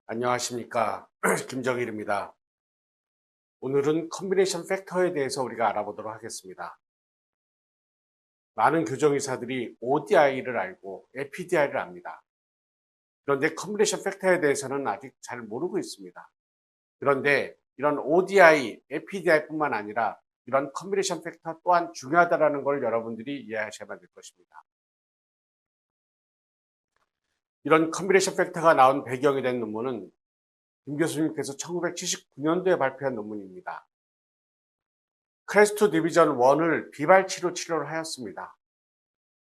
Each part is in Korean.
안녕하십니까. 김정일입니다. 오늘은 컨비네이션 팩터에 대해서 우리가 알아보도록 하겠습니다. 많은 교정의사들이 ODI를 알고 APDI를 압니다. 그런데 컨비네이션 팩터에 대해서는 아직 잘 모르고 있습니다. 그런데 이런 ODI, APDI뿐만 아니라 이런 컨비네이션 팩터 또한 중요하다는 걸 여러분들이 이해하셔야 될 것입니다. 이런 컨비네이션 팩터가 나온 배경이 된 논문은 김 교수님께서 1979년도에 발표한 논문입니다. 크레스트 디비전 1을 비발치로 치료를 하였습니다.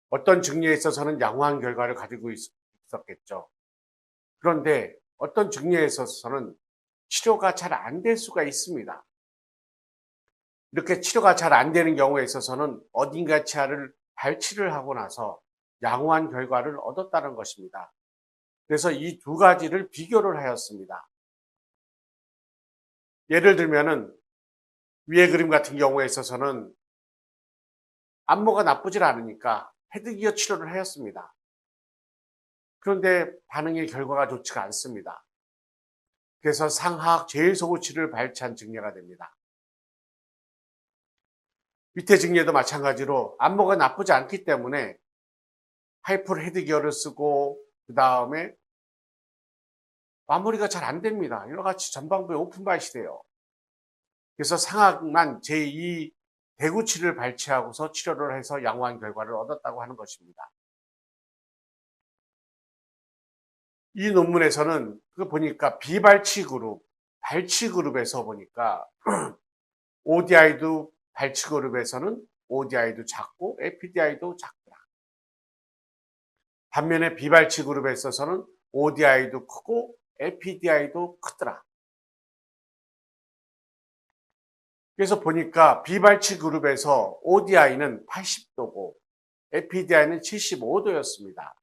어떤 증리에 있어서는 양호한 결과를 가지고 있었겠죠. 그런데 어떤 증리에 있어서는 치료가 잘 안 될 수가 있습니다. 이렇게 치료가 잘 안 되는 경우에 있어서는 어딘가 치아를 발치를 하고 나서 양호한 결과를 얻었다는 것입니다. 그래서 이 두 가지를 비교를 하였습니다. 예를 들면은 위의 그림 같은 경우에 있어서는 안모가 나쁘질 않으니까 헤드기어 치료를 하였습니다. 그런데 반응의 결과가 좋지가 않습니다. 그래서 상하악 제일소구치를 발치한 증례가 됩니다. 밑에 증례도 마찬가지로 안모가 나쁘지 않기 때문에 하이풀 헤드기어를 쓰고 그 다음에 마무리가 잘 안 됩니다. 여러 가지 전방부에 오픈바이시 돼요. 그래서 상하악만 제2 대구치를 발치하고서 치료를 해서 양호한 결과를 얻었다고 하는 것입니다. 이 논문에서는 그거 보니까 비발치 그룹, 발치 그룹에서 보니까 ODI도 발치 그룹에서는 ODI도 작고 APDI도 작더라. 반면에 비발치 그룹에 있어서는 ODI도 크고 APDI도 크더라. 그래서 보니까 비발치 그룹에서 ODI는 80도고 APDI는 75도였습니다.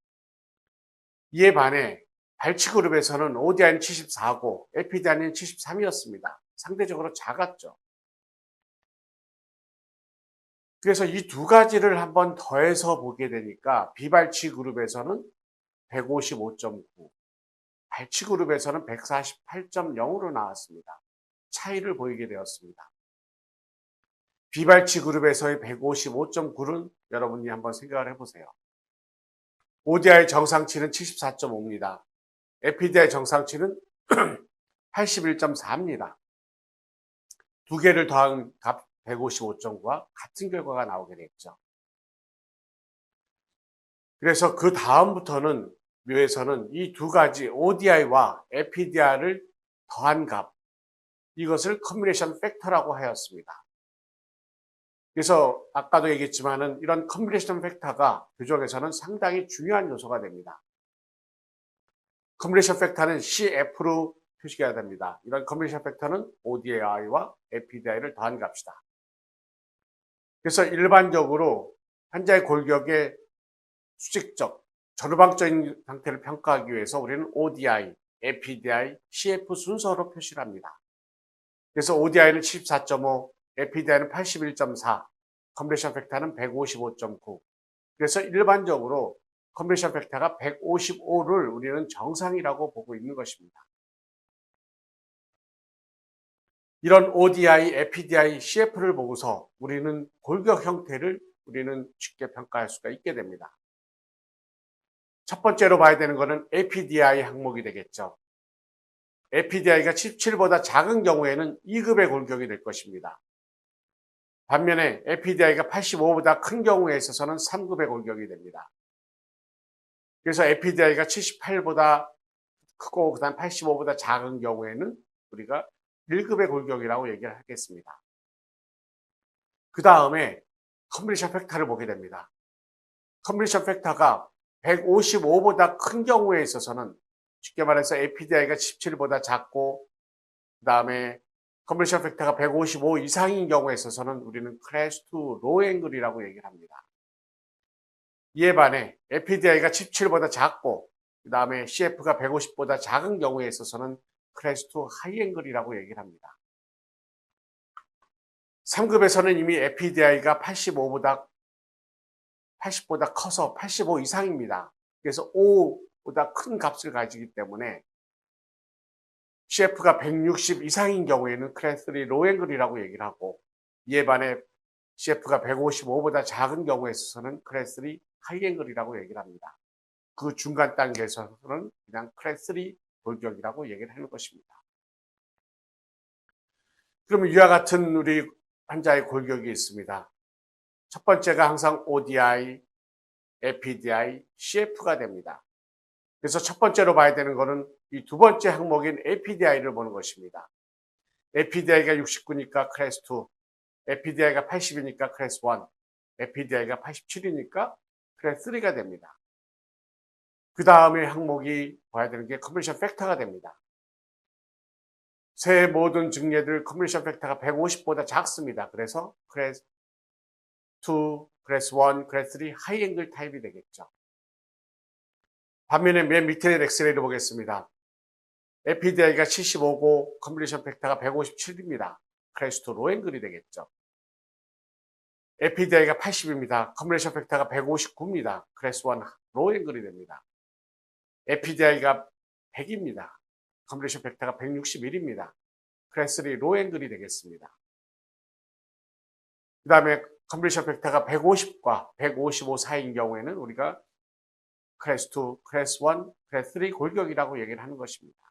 이에 반해 발치 그룹에서는 ODI는 74고 APDI는 73이었습니다. 상대적으로 작았죠. 그래서 이 두 가지를 한번 더해서 보게 되니까 비발치 그룹에서는 155.9, 발치 그룹에서는 148.0으로 나왔습니다. 차이를 보이게 되었습니다. 비발치 그룹에서의 155.9는 여러분이 한번 생각을 해보세요. ODI 정상치는 74.5입니다. APDI 정상치는 81.4입니다. 두 개를 더한 값 155.9와 같은 결과가 나오게 됐죠. 그래서 그 다음부터는 묘에서는 이 두 가지 ODI와 APDI를 더한 값, 이것을 컨비네이션 팩터라고 하였습니다. 그래서 아까도 얘기했지만은 이런 컨비네이션 팩터가 교정에서는 상당히 중요한 요소가 됩니다. 컨비네이션 팩터는 CF로 표시해야 됩니다. 이런 컨비네이션 팩터는 ODI와 APDI를 더한 값이다. 그래서 일반적으로 환자의 골격의 수직적, 전후방적인 상태를 평가하기 위해서 우리는 ODI, APDI, CF 순서로 표시를 합니다. 그래서 ODI는 74.5, APDI는 81.4, 컨비네이션 팩터는 155.9. 그래서 일반적으로 컨비네이션 팩터가 155를 우리는 정상이라고 보고 있는 것입니다. 이런 ODI, APDI, CF를 보고서 우리는 골격 형태를 우리는 쉽게 평가할 수가 있게 됩니다. 첫 번째로 봐야 되는 것은 APDI 항목이 되겠죠. APDI가 17보다 작은 경우에는 2급의 골격이 될 것입니다. 반면에 APDI가 85보다 큰 경우에 있어서는 3급의 골격이 됩니다. 그래서 APDI가 78보다 크고 그다음 85보다 작은 경우에는 우리가 1급의 골격이라고 얘기를 하겠습니다. 그 다음에 컨비네이션 팩터를 보게 됩니다. 컨비네이션 팩터가 155보다 큰 경우에 있어서는 쉽게 말해서 APDI가 17보다 작고 그 다음에 컨비네이션 팩터가 155 이상인 경우에 있어서는 우리는 클래스 2 로우 앵글이라고 얘기를 합니다. 이에 반해 APDI가 17보다 작고 그 다음에 CF가 150보다 작은 경우에 있어서는 클래스 2 하이 앵글이라고 얘기를 합니다. 3급에서는 이미 APDI가 80보다 커서 85 이상입니다. 그래서 5보다 큰 값을 가지기 때문에 CF가 160 이상인 경우에는 클래스 3 로앵글이라고 얘기를 하고, 이에 반해 CF가 155보다 작은 경우에 있어서는 클래스 3 하이앵글이라고 얘기를 합니다. 그 중간 단계에서는 그냥 클래스 3 골격이라고 얘기를 하는 것입니다. 그러면 이와 같은 우리 환자의 골격이 있습니다. 첫 번째가 항상 ODI, APDI, CF가 됩니다. 그래서 첫 번째로 봐야 되는 것은 이 두 번째 항목인 APDI를 보는 것입니다. APDI가 69니까 클래스 2, APDI가 80이니까 클래스 1, APDI가 87이니까 클래스 3가 됩니다. 그 다음에 항목이 봐야 되는 게 컨버션 팩터가 됩니다. 새 모든 증례들 컨버션 팩터가 150보다 작습니다. 그래서 클래스 2, 클래스 1, 클래스 3 하이앵글 타입이 되겠죠. 반면에 맨 밑에 엑스레이를 보겠습니다. APDI가 75고 컨버션 팩터가 157입니다. 클래스 2 로앵글이 되겠죠. APDI가 80입니다. 컨버션 팩터가 159입니다. 클래스 1 로앵글이 됩니다. APDI가 100입니다. 컨버션 팩터가 161입니다. 클래스 3 로앵글이 되겠습니다. 그 다음에 컨버션 팩터가 150과 155 사이인 경우에는 우리가 클래스 2, 클래스 1, 클래스 3 골격이라고 얘기를 하는 것입니다.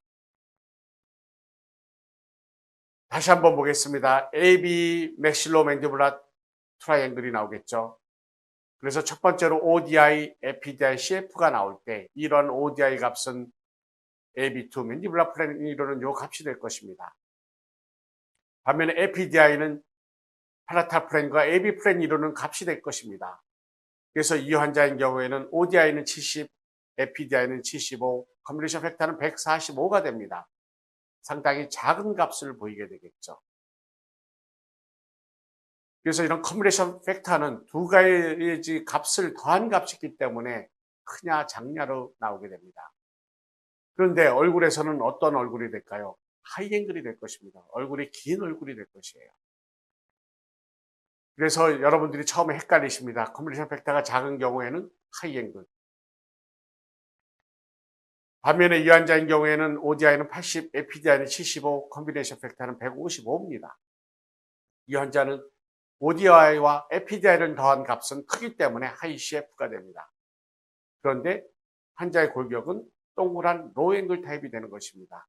다시 한번 보겠습니다. AB 맥실로맨디블라 트라이앵글이 나오겠죠. 그래서 첫 번째로 ODI, APDI, CF가 나올 때 이런 ODI 값은 AB2 맨디블라 플랜 이론은 요 값이 될 것입니다. 반면에 APDI는 팔라탈 플랜과 AB 플랜 이론은 값이 될 것입니다. 그래서 이 환자인 경우에는 ODI는 70, APDI는 75, 컨버션 팩터는 145가 됩니다. 상당히 작은 값을 보이게 되겠죠. 그래서 이런 컨버션 팩터는 두 가지 값을 더한 값이기 때문에 크냐 작냐로 나오게 됩니다. 그런데 얼굴에서는 어떤 얼굴이 될까요? 하이앵글이 될 것입니다. 얼굴이 긴 얼굴이 될 것이에요. 그래서 여러분들이 처음에 헷갈리십니다. 컨버션 팩터가 작은 경우에는 하이앵글. 반면에 이 환자인 경우에는 ODI는 80, APDI는 75, 컨비네이션 팩터는 155입니다. 이 환자는 ODI와 APDI를 더한 값은 크기 때문에 하이 CF가 됩니다. 그런데 환자의 골격은 동그란 로앵글 타입이 되는 것입니다.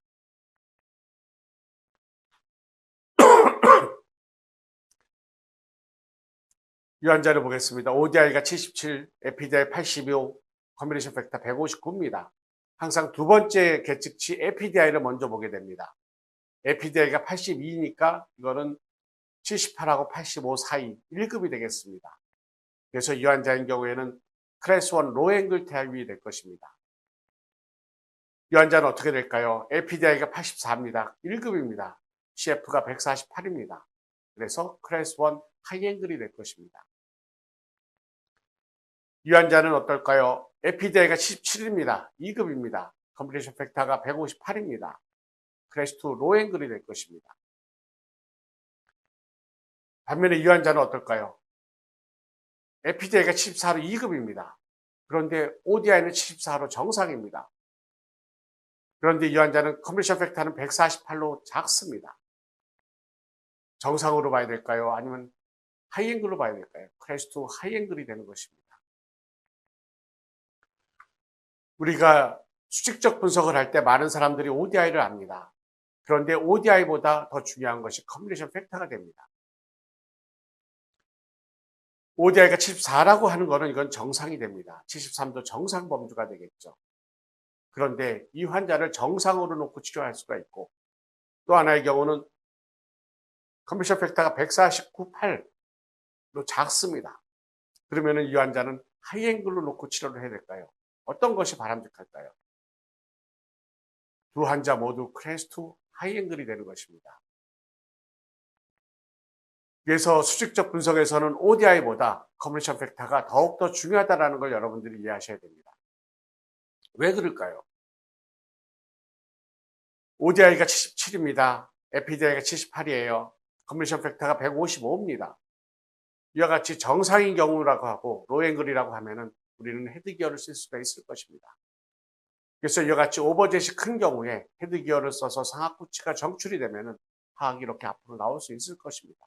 이 환자를 보겠습니다. ODI가 77, APDI 85, 컨비네이션 팩터 159입니다. 항상 두 번째 계측치 APDI를 먼저 보게 됩니다. APDI가 82니까 이거는 78하고 85 사이 1급이 되겠습니다. 그래서 이 환자인 경우에는 클래스 1 로앵글 타입이 될 것입니다. 이 환자는 어떻게 될까요? APDI가 84입니다. 1급입니다. CF가 148입니다. 그래서 클래스 1 하이앵글이 될 것입니다. 이 환자는 어떨까요? APDI가 77입니다. 2급입니다. 컨비네이션 팩터가 158입니다. 클래스 2 로앵글이 될 것입니다. 반면에 이 환자는 어떨까요? APDI가 74로 2급입니다. 그런데 ODI는 74로 정상입니다. 그런데 이 환자는 컨비네이션 팩터는 148로 작습니다. 정상으로 봐야 될까요? 아니면 하이앵글로 봐야 될까요? 클래스 2 하이앵글이 되는 것입니다. 우리가 수직적 분석을 할 때 많은 사람들이 ODI를 압니다. 그런데 ODI보다 더 중요한 것이 컨비네이션 팩터가 됩니다. ODI가 74라고 하는 것은 이건 정상이 됩니다. 73도 정상 범주가 되겠죠. 그런데 이 환자를 정상으로 놓고 치료할 수가 있고, 또 하나의 경우는 컨비네이션 팩터가 149.8로 작습니다. 그러면 이 환자는 하이앵글로 놓고 치료를 해야 될까요? 어떤 것이 바람직할까요? 두 환자 모두 클래스 2 하이앵글이 되는 것입니다. 그래서 수직적 분석에서는 ODI보다 컨버션 팩터가 더욱더 중요하다는 걸 여러분들이 이해하셔야 됩니다. 왜 그럴까요? ODI가 77입니다. APDI가 78이에요. 컨버션 팩터가 155입니다. 이와 같이 정상인 경우라고 하고 로앵글이라고 하면은 우리는 헤드기어를 쓸 수가 있을 것입니다. 그래서 이와 같이 오버젯이 큰 경우에 헤드기어를 써서 상하쿠치가 정출이 되면 하악이 이렇게 앞으로 나올 수 있을 것입니다.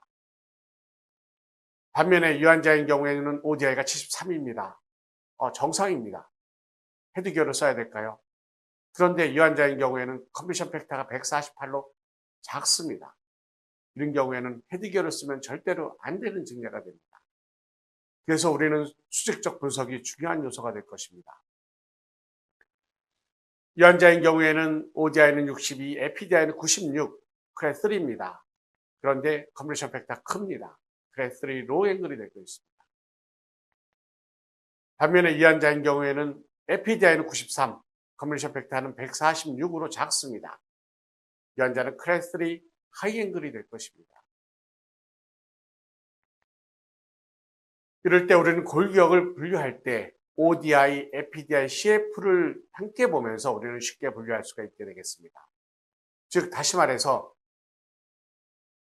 반면에 이 환자의 경우에는 ODI가 73입니다. 정상입니다. 헤드기어를 써야 될까요? 그런데 이 환자의 경우에는 컨비션 팩터가 148로 작습니다. 이런 경우에는 헤드기어를 쓰면 절대로 안 되는 증례가 됩니다. 그래서 우리는 수직적 분석이 중요한 요소가 될 것입니다. 이 환자의 경우에는 ODI는 62, APDI는 96, 클래스 3입니다. 그런데 컨비션 팩터가 큽니다. 클래스 3 로우 앵글이 되고 있습니다. 반면에 이 환자의 경우에는 APDI는 93, 컨비션 팩터는 146으로 작습니다. 이 환자는 클래스 3 하이 앵글이 될 것입니다. 이럴 때 우리는 골격을 분류할 때 ODI, APDI, CF를 함께 보면서 우리는 쉽게 분류할 수가 있게 되겠습니다. 즉 다시 말해서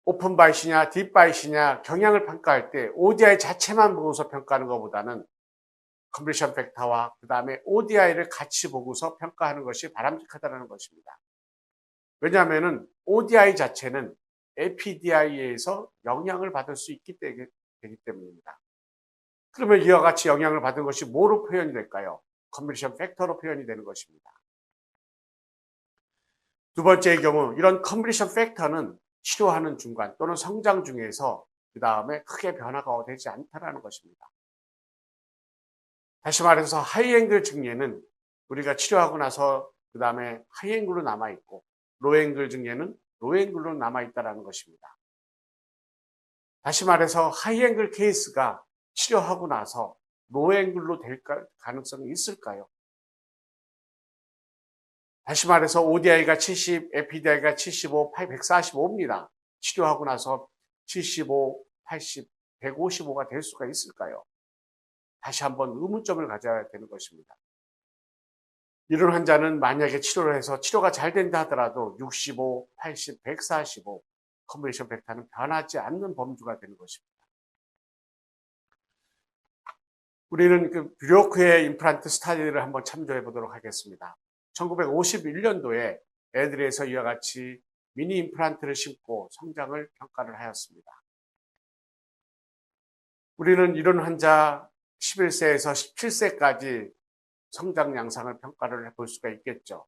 오픈 바이시냐 딥 바이시냐 경향을 평가할 때 ODI 자체만 보고서 평가하는 것보다는 컨비션 팩터와 그 다음에 ODI를 같이 보고서 평가하는 것이 바람직하다는 것입니다. 왜냐하면 ODI 자체는 APDI에서 영향을 받을 수 있기 되기 때문입니다. 그러면 이와 같이 영향을 받은 것이 뭐로 표현이 될까요? 컨비션 팩터로 표현이 되는 것입니다. 두 번째의 경우 이런 컨비션 팩터는 치료하는 중간 또는 성장 중에서 그 다음에 크게 변화가 되지 않다는 것입니다. 다시 말해서 하이앵글 증례는 우리가 치료하고 나서 그 다음에 하이앵글로 남아있고 로앵글 증례는 로앵글로 남아있다는 것입니다. 다시 말해서 하이앵글 케이스가 치료하고 나서 로앵글로 될 가능성이 있을까요? 다시 말해서 ODI가 70, APDI가 75, 145입니다. 치료하고 나서 75, 80, 155가 될 수가 있을까요? 다시 한번 의문점을 가져야 되는 것입니다. 이런 환자는 만약에 치료를 해서 치료가 잘 된다 하더라도 65, 80, 145 컨비션 팩터는 변하지 않는 범주가 되는 것입니다. 우리는 그 뷰로크의 임플란트 스타디를 한번 참조해 보도록 하겠습니다. 1951년도에 애들에서 이와 같이 미니 임플란트를 심고 성장을 평가를 하였습니다. 우리는 이런 환자 11세에서 17세까지 성장 양상을 평가를 해볼 수가 있겠죠.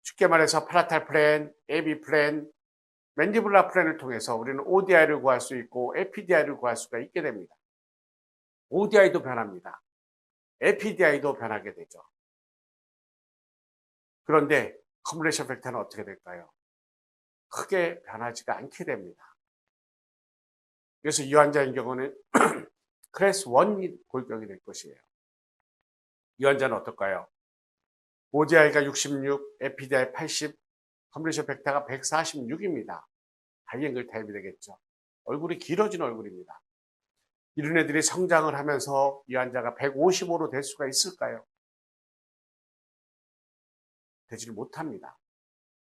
쉽게 말해서 파라탈 플랜, AB 플랜, 맨디블라 플랜을 통해서 우리는 ODI를 구할 수 있고 APDI를 구할 수가 있게 됩니다. ODI도 변합니다. APDI도 변하게 되죠. 그런데 컨비네이션 팩터는 어떻게 될까요? 크게 변하지가 않게 됩니다. 그래서 이 환자의 경우는 클래스 1 골격이 될 것이에요. 이 환자는 어떨까요? ODI가 66, APDI 80, 컨비네이션 팩터가 146입니다. 하이앵글 타입이 되겠죠. 얼굴이 길어진 얼굴입니다. 이런 애들이 성장을 하면서 이 환자가 155로 될 수가 있을까요? 되지를 못합니다.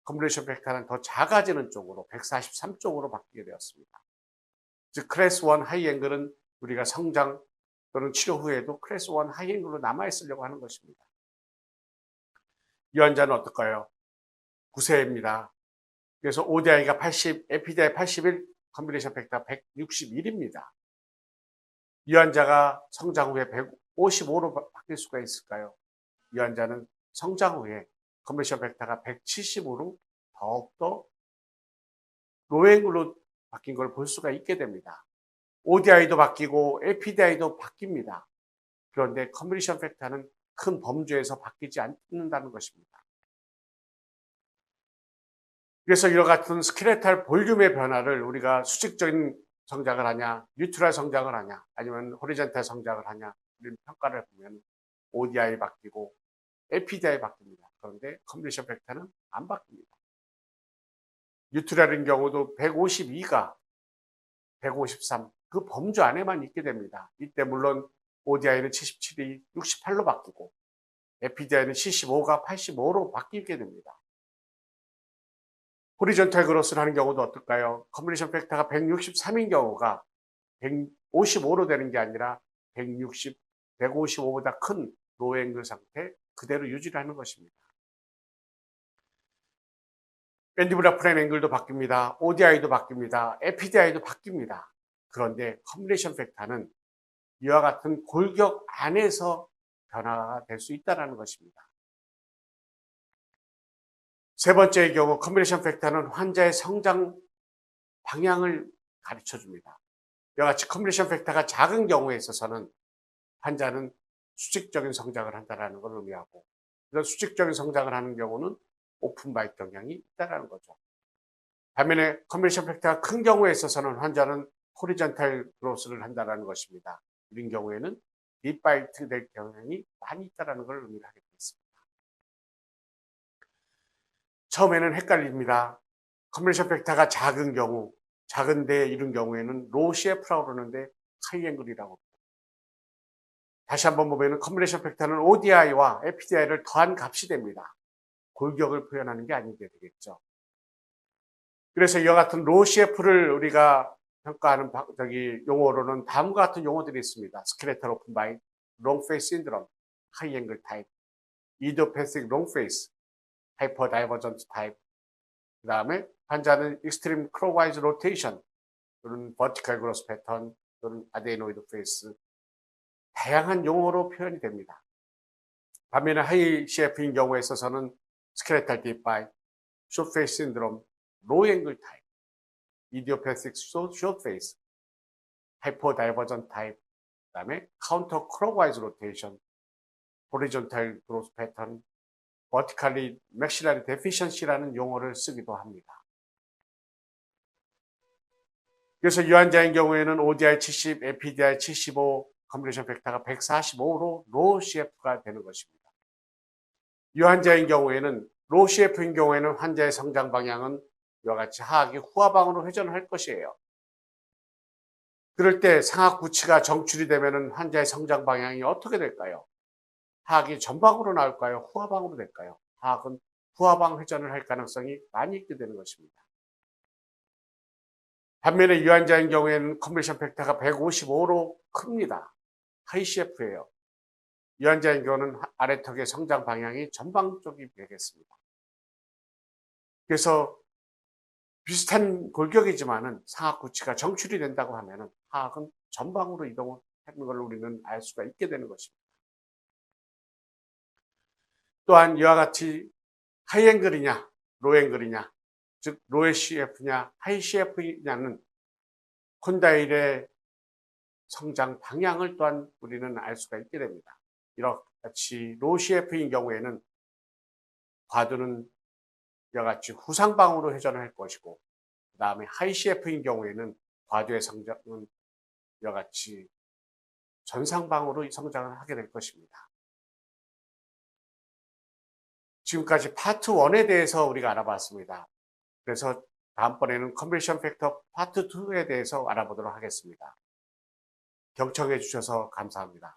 컨비네이션 팩터는 더 작아지는 쪽으로 143 쪽으로 바뀌게 되었습니다. 즉 클래스 1 하이앵글은 우리가 성장 또는 치료 후에도 클래스 1 하이앵글로 남아있으려고 하는 것입니다. 이 환자는 어떨까요? 9세입니다. 그래서 ODI가 80, APDI 81, 컨비네이션 팩터 161입니다. 이 환자가 성장 후에 155로 바뀔 수가 있을까요? 이 환자는 성장 후에 컨비네이션 팩터가 170으로 더욱더 로앵글로 바뀐 걸 볼 수가 있게 됩니다. ODI도 바뀌고 APDI도 바뀝니다. 그런데 컨비네이션 팩터는 큰 범주에서 바뀌지 않는다는 것입니다. 그래서 이와 같은 스켈레탈 볼륨의 변화를 우리가 수직적인 성장을 하냐, 뉴트럴 성장을 하냐, 아니면 호리젠탈 성장을 하냐, 이런 평가를 보면 ODI 바뀌고 APDI 바뀝니다. 그런데 컨비네이션 팩터는 안 바뀝니다. 뉴트럴인 경우도 152가 153, 그 범주 안에만 있게 됩니다. 이때 물론 ODI는 77이 68로 바뀌고 APDI는 75가 85로 바뀌게 됩니다. 호리존탈 그로스를 하는 경우도 어떨까요? 컨비네이션 팩터가 163인 경우가 155로 되는 게 아니라 160, 155보다 큰 로앵글 상태, 그대로 유지를 하는 것입니다. 맨디블라 앵글도 바뀝니다. ODI도 바뀝니다. APDI도 바뀝니다. 그런데 컴비네이션 팩터는 이와 같은 골격 안에서 변화가 될 수 있다는 것입니다. 세 번째의 경우 컴비네이션 팩터는 환자의 성장 방향을 가르쳐 줍니다. 이와 같이 컴비네이션 팩터가 작은 경우에 있어서는 환자는 수직적인 성장을 한다는 걸 의미하고, 이런 수직적인 성장을 하는 경우는 오픈 바이트 경향이 있다는 거죠. 반면에 컴비네이션 팩터가 큰 경우에 있어서는 환자는 호리전탈 그로스를 한다는 것입니다. 이런 경우에는 딥바이트 될 경향이 많이 있다는 걸 의미하게 되겠습니다. 처음에는 헷갈립니다. 컴비네이션 팩터가 작은 경우, 작은데 이런 경우에는 로우 CF라고 그러는데 하이 앵글이라고. 다시 한번 보면 컴비네이션 팩터는 ODI와 APDI를 더한 값이 됩니다. 골격을 표현하는 게 아니게 되겠죠. 그래서 이와 같은 로우 CF를 우리가 평가하는 용어로는 다음과 같은 용어들이 있습니다. 스켈레탈 오픈 바이, 롱 페이스 신드롬, 하이 앵글 타입, 이디오패틱 롱 페이스, 하이퍼 다이버전트 타입, 그 다음에 환자는 익스트림 크로와이즈 로테이션, 또는 버티컬 그로스 패턴, 또는 아데노이드 페이스, 다양한 용어로 표현이 됩니다. 반면에 하이 CF인 경우에 있어서는 스켈레탈 딥바이, 숏 페이스 신드롬, 로우 앵글 타입, 이디오패틱 숏 페이스, 하이퍼 다이버전 타입, 그 다음에 카운터 크로와이즈 로테이션, 호리존탈 그로스 패턴, 버티컬리 맥실라리 데피션시라는 용어를 쓰기도 합니다. 그래서 이 환자인 경우에는 ODI 70, APDI 75, 컴비네이션 팩터가 145로 로우 CF가 되는 것입니다. 이 환자인 경우에는 로우 CF인 경우에는 환자의 성장 방향은 이와 같이 하악이 후하방으로 회전할 것이에요. 그럴 때 상악 구치가 정출이 되면 환자의 성장 방향이 어떻게 될까요? 하악이 전방으로 나올까요? 후하방으로 될까요? 하악은 후하방 회전을 할 가능성이 많이 있게 되는 것입니다. 반면에 이 환자인 경우에는 컴비네이션 팩터가 155로 큽니다. 하이 CF예요. 이 환자인 경우는 아래턱의 성장 방향이 전방 쪽이 되겠습니다. 그래서 비슷한 골격이지만은 상악 구치가 정출이 된다고 하면은 하악은 전방으로 이동을 하는 걸 우리는 알 수가 있게 되는 것입니다. 또한 이와 같이 하이 앵글이냐, 로우 앵글이냐, 즉 로우 CF냐, 하이 CF냐는 콘다일의 성장 방향을 또한 우리는 알 수가 있게 됩니다. 이와 같이 로우 CF인 경우에는 과두는 이와 같이 후상방으로 회전을 할 것이고, 그 다음에 하이 CF인 경우에는 과두의 성장은 이와 같이 전상방으로 성장을 하게 될 것입니다. 지금까지 파트 1에 대해서 우리가 알아봤습니다. 그래서 다음번에는 컨버션 팩터 파트 2에 대해서 알아보도록 하겠습니다. 경청해 주셔서 감사합니다.